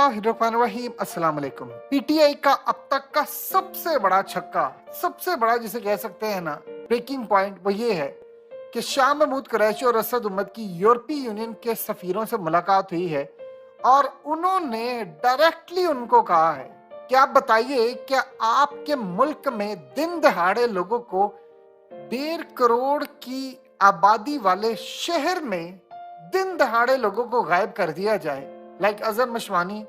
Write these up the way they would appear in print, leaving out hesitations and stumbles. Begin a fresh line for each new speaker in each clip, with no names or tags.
बिस्मिल्लाहिर्रहमानिर्रहीम। अस्सलाम वालेकुम। पीटीआई का अब तक का सबसे बड़ा छक्का, सबसे बड़ा जिसे कह सकते हैं ना ब्रेकिंग पॉइंट, वो ये है कि शाह महमूद कुरैशी और असद उमर की यूरोपीय यूनियन के सफीरों से मुलाकात हुई है और उन्होंने डायरेक्टली उनको कहा है कि आप बताइए, क्या आपके मुल्क में दिन दहाड़े लोगों को 1.5 करोड़ की आबादी वाले शहर में दिन दहाड़े लोगों को गायब कर दिया जाए, लाइक अजहर मशवानी,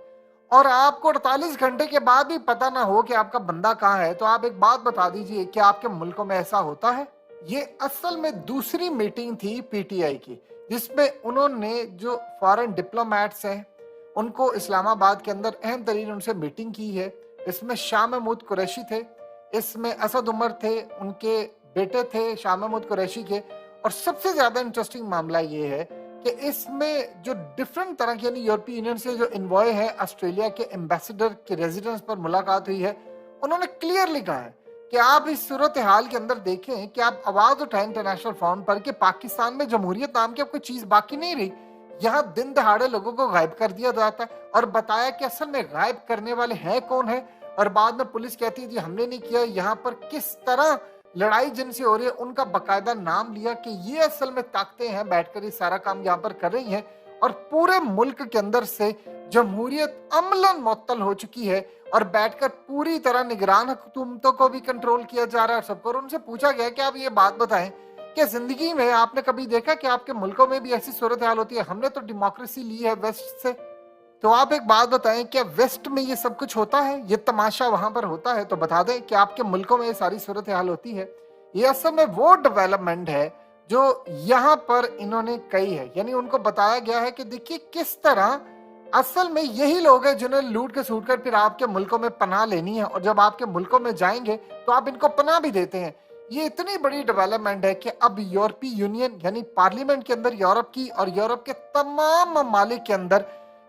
और आपको 48 घंटे के बाद भी पता ना हो कि आपका बंदा कहाँ है? तो आप एक बात बता दीजिए, क्या आपके मुल्कों में ऐसा होता है? ये असल में दूसरी मीटिंग थी पीटीआई की, जिसमें उन्होंने जो फॉरेन डिप्लोमेट्स हैं उनको इस्लामाबाद के अंदर अहम तरीन उनसे मीटिंग की है। इसमें शाह महमूद कुरैशी थे, इसमें असद उमर थे, उनके बेटे थे शाह महमूद कुरैशी के, और सबसे ज्यादा इंटरेस्टिंग मामला ये है कि इसमें जो डिफरेंट तरह के यानी यूरोपीय यूनियन से जो इन्वॉय है ऑस्ट्रेलिया के एम्बेसडर के रेजिडेंस पर मुलाकात हुई है। उन्होंने क्लियरली कहा है कि आप इस सूरत हाल के अंदर देखें कि आप आवाज उठाएं इंटरनेशनल फोरम पर कि पाकिस्तान में जमहूरियत नाम की अब कोई चीज बाकी नहीं रही। यहाँ दिन दहाड़े लोगों को गायब कर दिया जाता है, और बताया कि असल में गायब करने वाले हैं कौन है, और बाद में पुलिस कहती है जी हमने नहीं किया। यहाँ पर किस तरह लड़ाई जिनसे हो रही है उनका बकायदा नाम लिया कि ये असल में ताकतें हैं बैठकर ये सारा काम यहाँ पर कर रही हैं, और पूरे मुल्क के अंदर से जमहूरियत अमलन मुअत्तल हो चुकी है और बैठकर पूरी तरह निगरान हुकूमतों को भी कंट्रोल किया जा रहा है सबको। और उनसे पूछा गया कि आप ये बात बताएं कि जिंदगी में आपने कभी देखा कि आपके मुल्कों में भी ऐसी सूरत हाल होती है? हमने तो डेमोक्रेसी ली है वेस्ट से, तो आप एक बात बताएं, क्या वेस्ट में ये सब कुछ होता है? ये तमाशा वहां पर होता है? तो बता दें कि आपके मुल्कों में ये सारी सूरत हाल होती है। ये असल में वो डेवलपमेंट है जो यहाँ पर इन्होंने कही है, यानी उनको बताया गया है कि देखिए किस तरह असल में यही लोग हैं जिन्हें लूट के सूट कर फिर आपके मुल्कों में पनाह लेनी है, और जब आपके मुल्कों में जाएंगे तो आप इनको पनाह भी देते हैं। ये इतनी बड़ी डेवलपमेंट है कि अब यूरोपीय यूनियन यानी पार्लियामेंट के अंदर यूरोप की और यूरोप के तमाम ममालिक के अंदर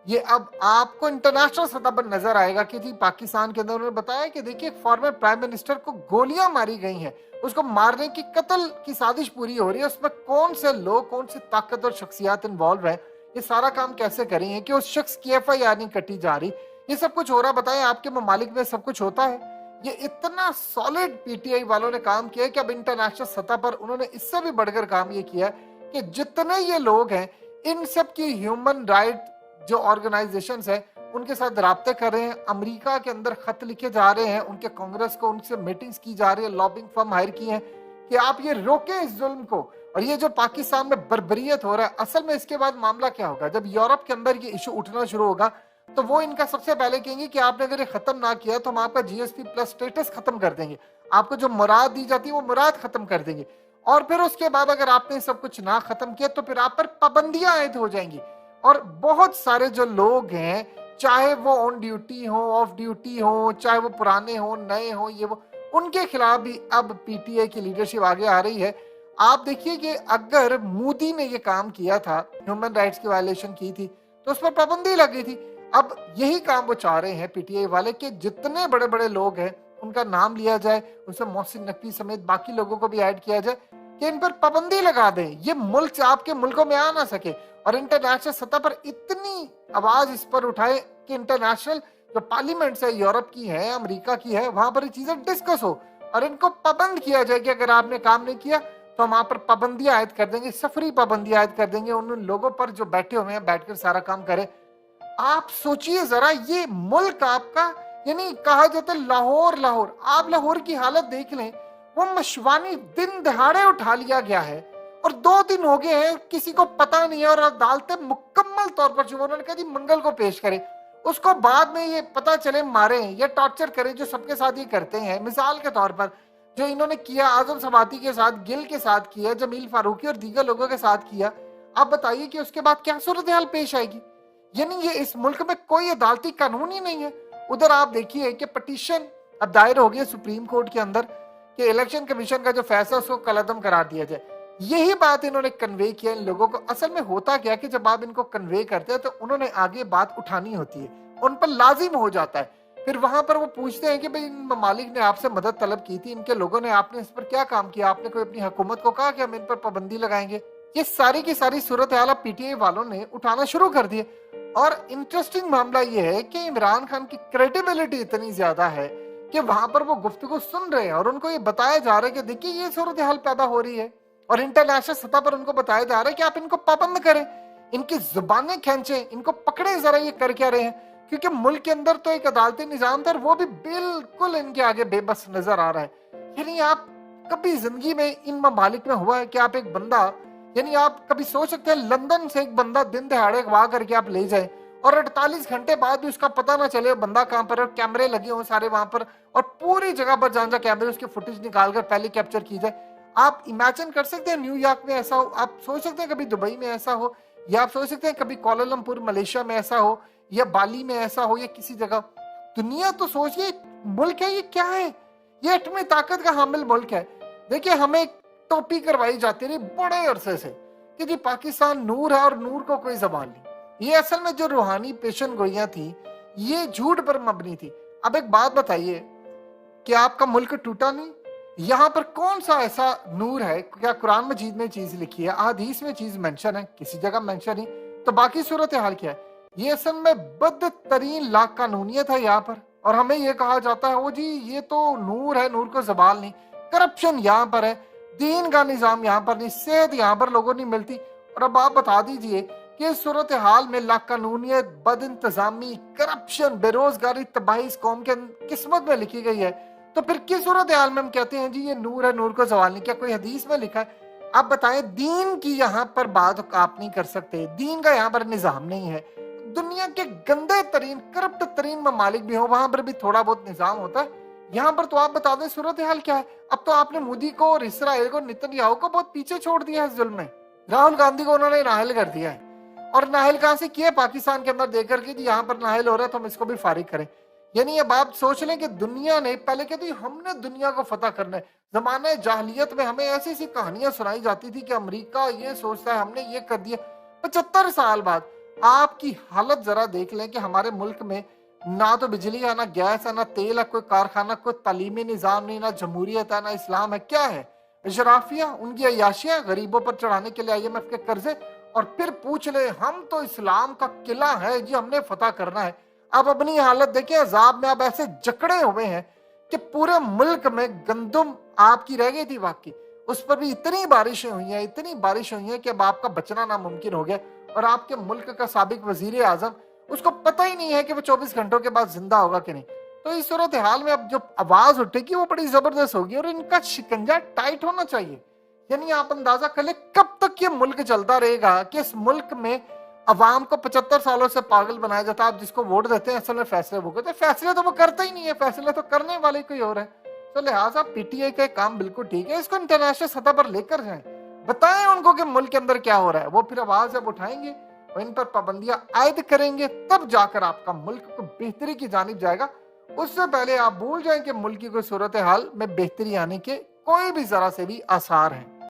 ये अब आपको इंटरनेशनल सतह पर नजर आएगा कि जी पाकिस्तान के अंदर उन्होंने बताया कि देखिए फॉर्मर प्राइम मिनिस्टर को गोलियां मारी गई हैं, उसको मारने की कत्ल की साजिश पूरी हो रही है, उसमें कौन से लोग कौन से ताकतवर शख्सियात इन्वॉल्व है, ये सारा काम कैसे करें है कि उस शख्स की एफआईआर नहीं कटी जा रही, ये सब कुछ हो रहा। बताएं आपके ममालिक में सब कुछ होता है? ये इतना सॉलिड पीटीआई वालों ने काम किया कि अब इंटरनेशनल सतह पर उन्होंने इससे भी बढ़कर काम ये किया कि जितने ये लोग हैं इन सब की ह्यूमन राइट जो ऑर्गेनाइजेशंस है उनके साथ राब्ते कर रहे हैं, अमेरिका के अंदर खत लिखे जा रहे हैं उनके कांग्रेस को, उनसे मीटिंग्स की जा रही है, लॉबिंग फर्म हायर की है कि आप ये रोके इस जुल्म को। और ये जो पाकिस्तान में बर्बरियत हो रहा है, असल में इसके बाद मामला क्या होगा? जब यूरोप के अंदर ये इशू उठना शुरू होगा तो वो इनका सबसे पहले कहेंगे कि आपने अगर ये खत्म ना किया तो हम आपका जीएसपी प्लस स्टेटस खत्म कर देंगे, आपको जो मुराद दी जाती है वो मुराद खत्म कर देंगे, और फिर उसके बाद अगर आपने सब कुछ ना खत्म किया तो फिर आप पर पाबंदियां आयद हो जाएंगी। और बहुत सारे जो लोग हैं, चाहे वो ऑन ड्यूटी हो, ऑफ ड्यूटी हो, चाहे वो पुराने हो, नए हो, ये वो, उनके खिलाफ भी अब पीटीआई की लीडरशिप आगे आ रही है। आप देखिए कि अगर मोदी ने ये काम किया था, ह्यूमन राइट्स की वायलेशन की थी, तो उस पर पाबंदी लगी थी। अब यही काम वो चाह रहे हैं पीटीआई वाले कि जितने बड़े बड़े लोग हैं उनका नाम लिया जाए, उसमें मोहसिन नकवी समेत बाकी लोगों को भी ऐड किया जाए कि इन पर पाबंदी लगा दें, ये मुल्क आपके मुल्कों में आ ना सके, और इंटरनेशनल सतह पर इतनी आवाज इस पर उठाए कि इंटरनेशनल जो पार्लियामेंट है यूरोप की है, अमेरिका की है, वहां पर ये चीजें डिस्कस हो और इनको पाबंद किया जाए कि अगर आपने काम नहीं किया तो हम आप पर पाबंदियां आयद कर देंगे, सफरी पाबंदियां आयद कर देंगे उन लोगों पर जो बैठे हुए हैं बैठकर सारा काम करे। आप सोचिए जरा, ये मुल्क आपका, यानी कहा जाता है लाहौर लाहौर, आप लाहौर की हालत देख लें, वो मशवानी दिन दहाड़े उठा लिया गया है और 2 दिन हो गए हैं, किसी को पता नहीं है, और अदालतें मुकम्मल तौर पर चुप। उन्होंने कहा जी मंगल को पेश करें, उसको बाद में ये पता चले मारे या टॉर्चर करें, जो सबके साथ ये करते हैं। मिसाल के तौर पर जो इन्होंने किया आजम सवाती के साथ, गिल के साथ किया, जमील फारूकी और दीगर लोगों के साथ किया, आप बताइए कि उसके बाद क्या सूरत हाल पेश आएगी? यानी ये इस मुल्क में कोई अदालती कानून ही नहीं है। उधर आप देखिए कि पटिशन अब दायर हो गई है सुप्रीम कोर्ट के अंदर कि इलेक्शन कमीशन का जो फैसला उसको कलअदम करार दिया जाए। यही बात इन्होंने कन्वे किया इन लोगों को। असल में होता क्या कि जब आप इनको कन्वे करते हैं तो उन्होंने आगे बात उठानी होती है, उन पर लाजिम हो जाता है। फिर वहां पर वो पूछते हैं कि भाई इन ममालिक ने आपसे मदद तलब की थी, इनके लोगों ने, आपने इस पर क्या काम किया? आपने कोई अपनी हुकूमत को कहा कि हम इन पर पाबंदी लगाएंगे? ये सारी की सारी सूरत हाल अब पीटीआई वालों ने उठाना शुरू कर दिए। और इंटरेस्टिंग मामला ये है कि इमरान खान की क्रेडिबिलिटी इतनी ज्यादा है कि वहां पर वो गुफ्तगू सुन रहे हैं और उनको ये बताया जा रहा है कि देखिए ये सूरत हाल पैदा हो रही है, और इंटरनेशनल सतह पर उनको बताया जा रहा है कि आप इनको पाबंद करें, इनकी जुबानें खींचे, इनको पकड़े, जरा ये कर क्या रहे हैं। क्योंकि मुल्क के अंदर तो एक अदालती निजाम था और वो भी बिल्कुल इनके आगे बेबस नजर आ रहा है। यानी आप कभी जिंदगी में इन ममालिक में हुआ है कि आप एक बंदा, यानी आप कभी सोच सकते हैं लंदन से एक बंदा दिन दहाड़े अगवा करके आप ले जाए और 48 घंटे बाद भी उसका पता ना चले बंदा कहां पर है, और कैमरे लगे हो सारे वहां पर, और पूरी जगह पर जहां जहां कैमरे उसकी फुटेज निकाल कर पहले कैप्चर की जाए। आप इमेजिन कर सकते हैं न्यूयॉर्क में ऐसा हो, आप सोच सकते हैं कभी दुबई में ऐसा हो, या आप सोच सकते हैं कभी कोलालमपुर मलेशिया में ऐसा हो, या बाली में ऐसा हो, या किसी जगह। दुनिया तो सोचिए मुल्क है ये, क्या है ये, एटमी ताकत का हामिल मुल्क है। देखिए हमें टोपी करवाई जाती रही बड़े अरसे से कि जी पाकिस्तान नूर है और नूर को कोई जबान नहीं। ये असल में जो रूहानी पेशन गोइयां थी ये झूठ पर मबनी थी। अब एक बात बताइए कि आपका मुल्क टूटा नहीं? यहाँ पर कौन सा ऐसा नूर है? क्या कुरान मजीद में चीज लिखी है, हदीस में चीज मेंशन है? किसी जगह मेंशन नहीं। तो बाकी सूरत हाल क्या है? ये असल में बदतरीन लाख कानूनियत है यहाँ पर, और हमें ये कहा जाता है वो जी ये तो नूर है, नूर को जबाल नहीं। करप्शन यहाँ पर है, दीन का निजाम यहाँ पर नहीं, सेहत यहाँ पर लोगों नहीं मिलती। और अब आप बता दीजिए कि इस सूरत हाल में लाकानूनियत, बद इंतजामी, करप्शन, बेरोजगारी, तबाही इस कौम के किस्मत में लिखी गई है, तो फिर किस सूरत हाल में हम कहते हैं जी ये नूर है, नूर को जवाल नहीं? क्या कोई हदीस में लिखा है? आप बताएं, दीन की यहाँ पर बात आप नहीं कर सकते, दीन का यहाँ पर निजाम नहीं है। दुनिया के गंदे तरीन, करप्ट तरीन ममालिक भी हो वहां पर भी थोड़ा बहुत निजाम होता है। यहाँ पर तो आप बता दें सूरत हाल क्या है। अब तो आपने मोदी को और इसराइल को, नेतन्याहू को बहुत पीछे छोड़ दिया है इस जुल्म में। राहुल गांधी को उन्होंने नाहल कर दिया है, और नाहल कहां से किया? पाकिस्तान के अंदर देकर के यहाँ पर नाहल हो रहा है तो हम इसको भी फारिग करें। यानी अब आप सोच लें कि दुनिया ने पहले कहती हमने दुनिया को फतह करना है। जमाने जाहलियत में हमें ऐसी ऐसी कहानियां सुनाई जाती थी कि अमेरिका ये सोचता है हमने ये कर दिया। 75 साल बाद आपकी हालत जरा देख लें कि हमारे मुल्क में ना तो बिजली है, ना गैस है, ना तेल है, कोई कारखाना, कोई तालीमी निजाम नहीं, ना जमहूरियत है, ना इस्लाम है। क्या है? शराफियां, उनकी अयाशियां, गरीबों पर चढ़ाने के लिए IMF के कर्जे, और फिर पूछ ले हम तो इस्लाम का किला है जी, हमने फतह करना है। अब अपनी हालत देखिए, अजाब में अब ऐसे जकड़े हुए हैं कि पूरे मुल्क में गंदुम आपकी रह गई थी वाकई, उस पर भी इतनी बारिशें हुई हैं, इतनी बारिश हुई हैं कि अब आपका बचना नामुमकिन हो गया। और आपके मुल्क का साबिक वजीर आजम, उसको पता ही नहीं है कि वो 24 घंटों के बाद जिंदा होगा कि नहीं। तो इस सूरत हाल में अब जो आवाज उठेगी वो बड़ी जबरदस्त होगी, और इनका शिकंजा टाइट होना चाहिए। यानी आप अंदाजा कर ले कब तक ये मुल्क चलता रहेगा कि इस मुल्क में अवाम को 75 सालों से पागल बनाया जाता है। आप जिसको वोट देते हैं असल में फैसले वो करते हैं, फैसले तो वो करता ही नहीं है, फैसले तो करने वाले कोई और है। तो लिहाजा PTI का काम बिल्कुल ठीक है, इसको इंटरनेशनल सतह पर लेकर जाएं, बताएं उनको कि मुल्क के अंदर क्या हो रहा है। वो फिर आवाज जब उठाएंगे और इन पर पाबंदियां आयद करेंगे तब जाकर आपका मुल्क को बेहतरी की जानिब जाएगा। उससे पहले आप भूल जाएं कि मुल्क की कोई सूरत हाल में बेहतरी आने के कोई भी जरा से भी आसार हैं।